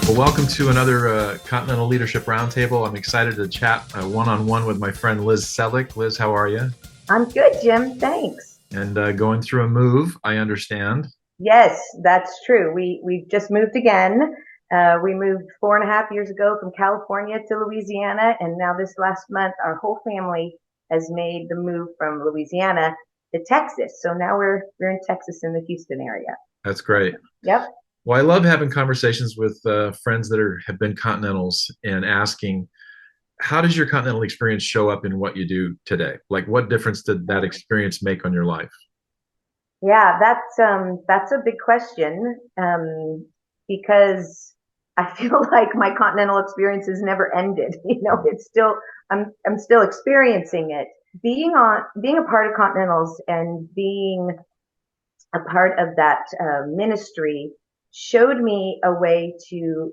Well, welcome to another Continental Leadership Roundtable. I'm excited to chat one-on-one with my friend Liz Selleck. Liz, how are you? I'm good, Jim. Thanks. And going through a move, I understand. Yes, that's true. We just moved again. We moved 4.5 years ago from California to Louisiana, and now this last month, our whole family has made the move from Louisiana to Texas. So now we're in Texas in the Houston area. That's great. Yep. Well, I love having conversations with friends that have been Continentals and asking, how does your Continental experience show up in what you do today? Like, what difference did that experience make on your life? Yeah, that's a big question, because I feel like my continental experience has never ended. It's still I'm still experiencing it. Being a part of Continentals and being a part of that ministry showed me a way to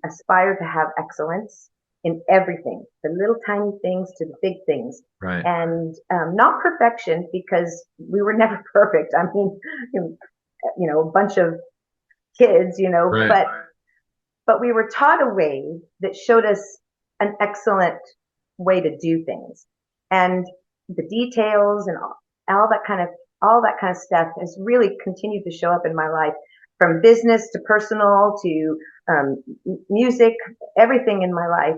aspire to have excellence in everything, the little tiny things to the big things, Right. and not perfection because we were never perfect. I mean, a bunch of kids, Right. but we were taught a way that showed us an excellent way to do things, and the details and all that kind of all that kind of stuff has really continued to show up in my life, from business to personal to music, everything in my life.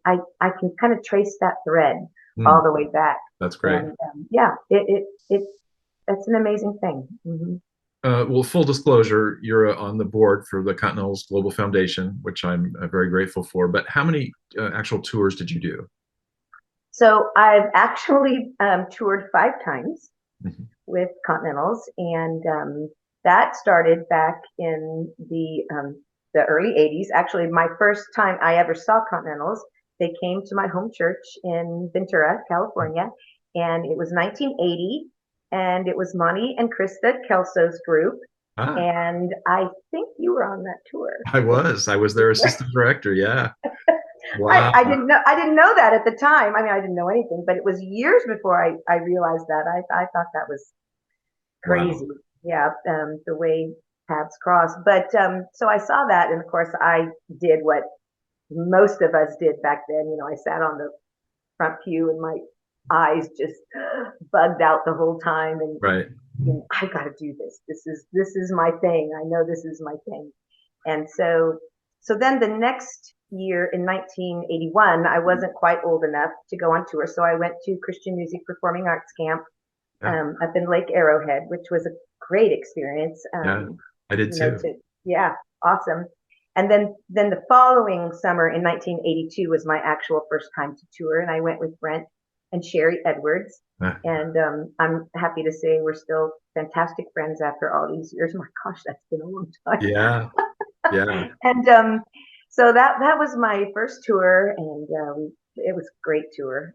I can kind of trace that thread Hmm, all the way back, that's great. and yeah, it's an amazing thing. Well, full disclosure, you're on the board for the Continentals Global Foundation, which I'm very grateful for. But how many actual tours did you do? So I've actually toured 5 times Mhm. with Continentals, and that started back in the early '80s. Actually, my first time I ever saw Continentals, they came to my home church in Ventura, California, and it was 1980, and it was Monty and Krista Kelso's group, Ah, and I think you were on that tour. I was. I was their assistant director. Yeah. I, Wow. I didn't know that at the time. I mean, I didn't know anything, but it was years before I realized that. I thought that was Wow. crazy. Yeah, the way paths cross. But so I saw that, and of course, I did what most of us did back then. I sat on the front pew, and my eyes just bugged out the whole time, and Right. I got to do this. This is my thing. I know this is my thing. And so then the next year in 1981, I wasn't quite old enough to go on tour, so I went to Christian Music Performing Arts Camp Yeah. up in Lake Arrowhead, which was a great experience. Yeah. I did too. Yeah, awesome. And then the following summer in 1982 was my actual first time to tour, and I went with Brent and Sherry Edwards. Ah, And I'm happy to say we're still fantastic friends after all these years. My gosh, that's been a long time. yeah. Yeah. And so that was my first tour, and it was a great tour.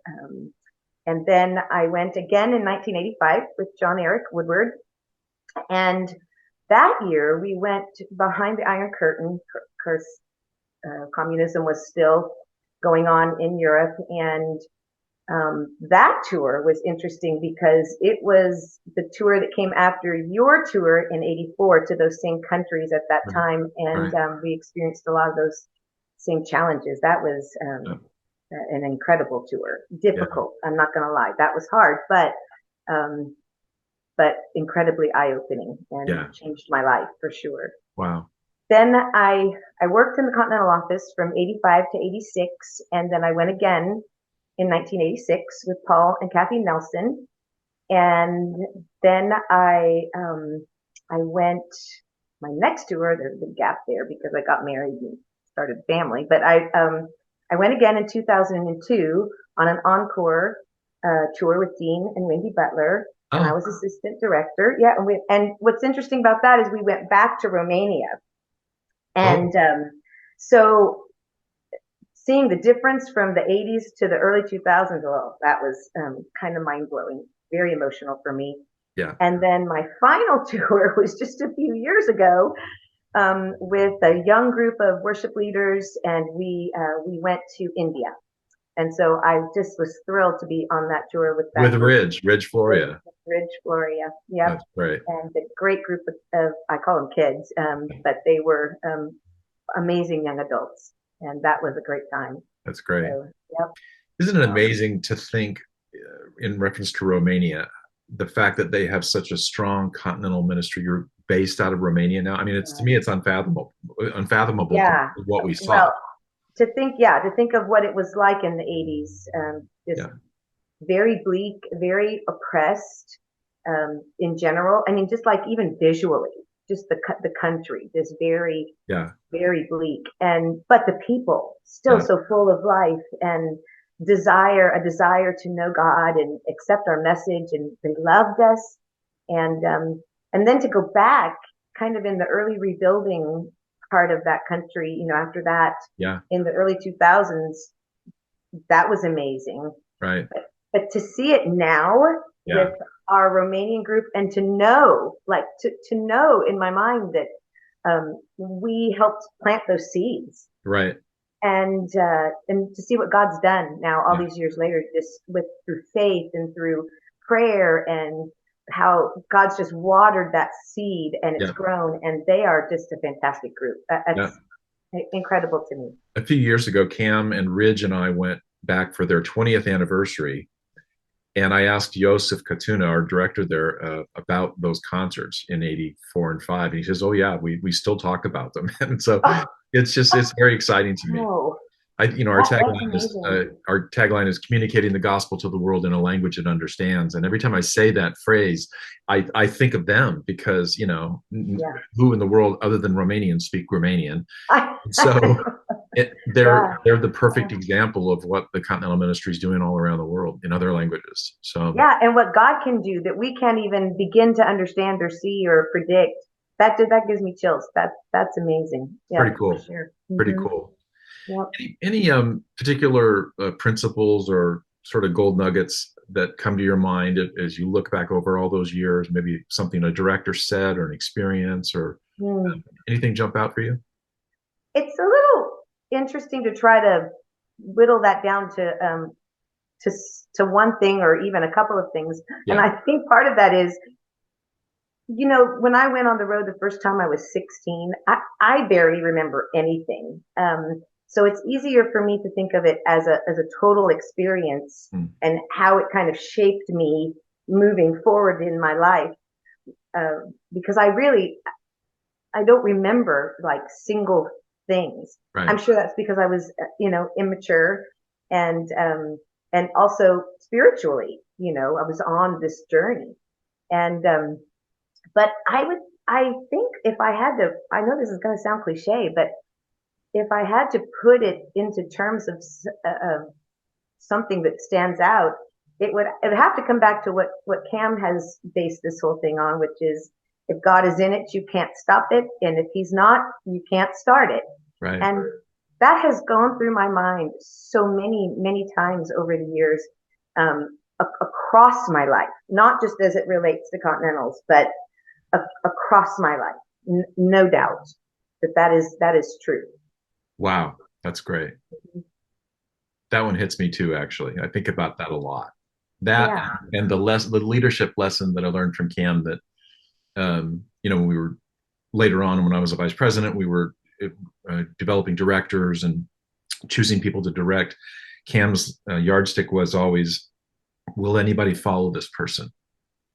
And then I went again in 1985 with John Eric Woodward, and that year we went behind the Iron Curtain. Of course, communism was still going on in Europe, and that tour was interesting because it was the tour that came after your tour in '84 to those same countries at that Right. time, and Right. we experienced a lot of those same challenges. That was Yeah. an incredible tour. Yeah. Difficult, I'm not going to lie. That was hard, um, but incredibly eye-opening and Yeah. changed my life for sure. Wow. Then I worked in the Continental office from '85 to '86, and then I went again in 1986 with Paul and Kathy Nelson. And then I went my next tour. There's a big gap there because I got married and started a family. But I went again in 2002 on an encore tour with Dean and Wendy Butler, and I Oh, was assistant director. Yeah, and what's interesting about that is we went back to Romania, oh, and so seeing the difference from the '80s to the early 2000s, well, that was kind of mind blowing, very emotional for me. yeah. And then my final tour was just a few years ago, with a young group of worship leaders, and we went to India. And so I just was thrilled to be on that tour with that With group, Ridge, with Floria. Ridge, Floria. Yep. That's great. And a great group of I call them kids, but they were amazing young adults, and that was a great time. That's great. So, yep. Isn't it Um, amazing to think, in reference to Romania, the fact that they have such a strong continental ministry? You're based out of Romania now. I mean, it's to me, it's unfathomable yeah. compared to what we saw. Well, to think of what it was like in the 80s, just Yeah, very bleak, very oppressed, in general. I mean, just like even visually, just the country, just very, yeah, very bleak. And but the people still yeah, so full of life and a desire to know God and accept our message, and they loved us. And then to go back, kind of in the early rebuilding part of that country, after that, yeah. in the early 2000s, that was amazing. Right. But to see it now Yeah. with our Romanian group, and to know, like to know in my mind that, we helped plant those seeds, Right. and to see what God's done now all Yeah. these years later, just with through faith and through prayer, and how God's just watered that seed and it's Yeah. grown, and they are just a fantastic group. Yeah. That's incredible to me. A few years ago, Cam and Ridge and I went back for their 20th anniversary. And I asked Joseph Katuna, our director there, about those concerts in '84 and '5. And he says, "Oh, yeah, we still talk about them." And so Oh, it's very exciting to me. oh, Our that's tagline is amazing. communicating the gospel to the world in a language it understands. And every time I say that phrase, I think of them because Yeah. who in the world other than Romanians speak Romanian? I So they're yeah. the perfect example of what the Continental Ministry is doing all around the world in other languages. So Yeah, and what God can do that we can't even begin to understand or see or predict. That gives me chills. That's amazing. Yep, pretty for cool. sure. Pretty Hmm. cool. Yep. Any particular principles or sort of gold nuggets that come to your mind as you look back over all those years? Maybe something a director said or an experience or Hmm. anything jump out for you? It's a little interesting to try to whittle that down to to one thing or even a couple of things. And Yeah. I think part of that is, when I went on the road the first time I was 16, I barely remember anything. So it's easier for me to think of it as a total experience, Mm. and how it kind of shaped me moving forward in my life. Because I don't remember like single things. Right. I'm sure that's because I was, immature, and also spiritually, I was on this journey. And but I think if I had to, I know this is going to sound cliche, but if I had to put it into terms of something that stands out, it would have to come back to what Cam has based this whole thing on, which is, if God is in it, you can't stop it, and if He's not, you can't start it. Right. And that has gone through my mind so many times over the years, across my life, not just as it relates to Continentals, but across my life. No doubt that is true. Wow. That's great. That one hits me too, actually. I think about that a lot. That Yeah. and the leadership lesson that I learned from Cam that when we were later on when I was a vice president, we were developing directors and choosing people to direct. Cam's yardstick was always, will anybody follow this person?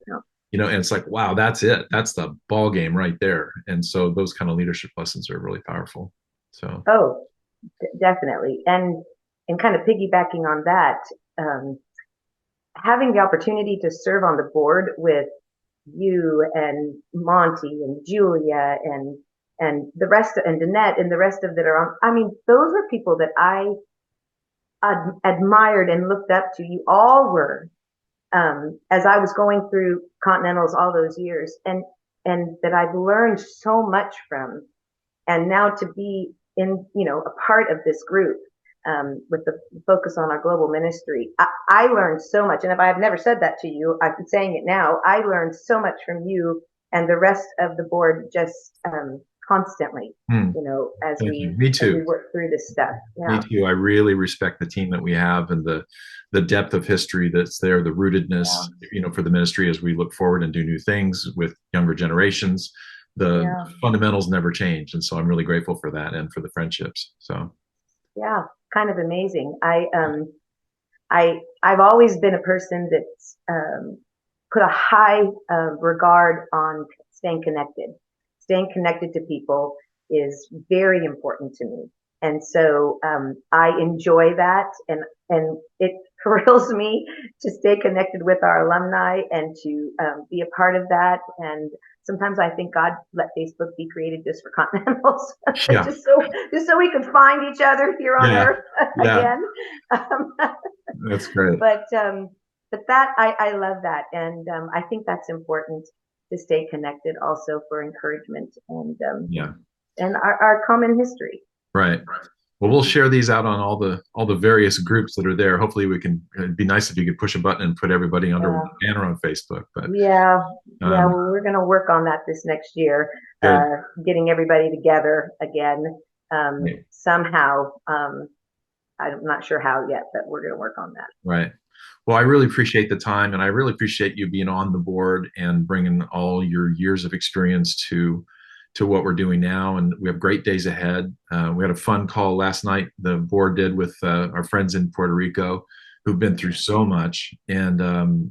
Yeah. And it's like, wow, that's it. That's the ball game right there. And so those kind of leadership lessons are really powerful. So Oh, definitely. And kind of piggybacking on that, um, having the opportunity to serve on the board with you and Monty and Julia and the rest, and Danette and the rest of that are on. I mean, those are people that I admired and looked up to. You all were, as I was going through Continentals all those years, and that I've learned so much from. And now to be in, a part of this group, with the focus on our global ministry, I learned so much. And if I have never said that to you, I'm saying it now. I learned so much from you and the rest of the board, just, constantly, as thank you. we Me as we too. work through this stuff. Me Yeah. too. I really respect the team that we have and the depth of history that's there, the rootedness, Yeah. for the ministry as we look forward and do new things with younger generations. the Yeah. fundamentals never change. And so I'm really grateful for that and for the friendships. So Yeah. Kind of amazing. I've always been a person that's put a high regard on staying connected. Staying connected to people is very important to me, and so I enjoy that, and it thrills me to stay connected with our alumni and to be a part of that. And sometimes I think God let Facebook be created just for Continentals, yeah, just so we could find each other here on yeah, Earth yeah, again. Um, that's great. but that I love that, and I think that's important to stay connected, also for encouragement Yeah, and our common history. right. Well, we'll share these out on all the various groups that are there. Hopefully, we can. It'd be nice if you could push a button and put everybody under one Yeah, banner on Facebook. But yeah, yeah. um, Well, we're going to work on that this next year, good. getting everybody together again somehow. I'm not sure how yet, but we're going to work on that. Right. Well, I really appreciate the time, and I really appreciate you being on the board and bringing all your years of experience to what we're doing now. And we have great days ahead. We had a fun call last night. The board did with our friends in Puerto Rico, who've been through so much, and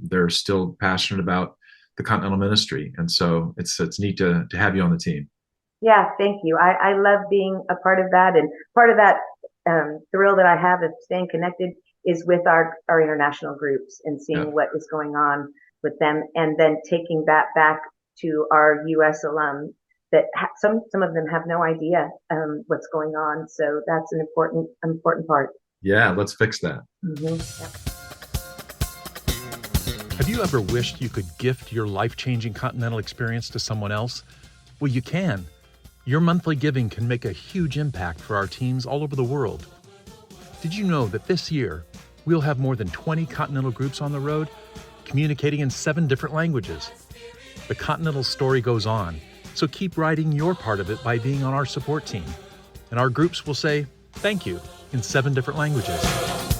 they're still passionate about the Continental Ministry. And so it's neat to have you on the team. Yeah, thank you. I love being a part of that, and part of that thrill that I have of staying connected is with our international groups and Yeah. seeing what is going on with them, and then taking that back to our U.S. alum that some of them have no idea what's going on. So that's an important part. Yeah, let's fix that. Yeah. Have you ever wished you could gift your life-changing Continental experience to someone else? Well, you can. Your monthly giving can make a huge impact for our teams all over the world. Did you know that this year, we'll have more than 20 Continental groups on the road, communicating in 7 different languages? The Continental story goes on, so keep writing your part of it by being on our support team. And our groups will say, thank you, in 7 different languages.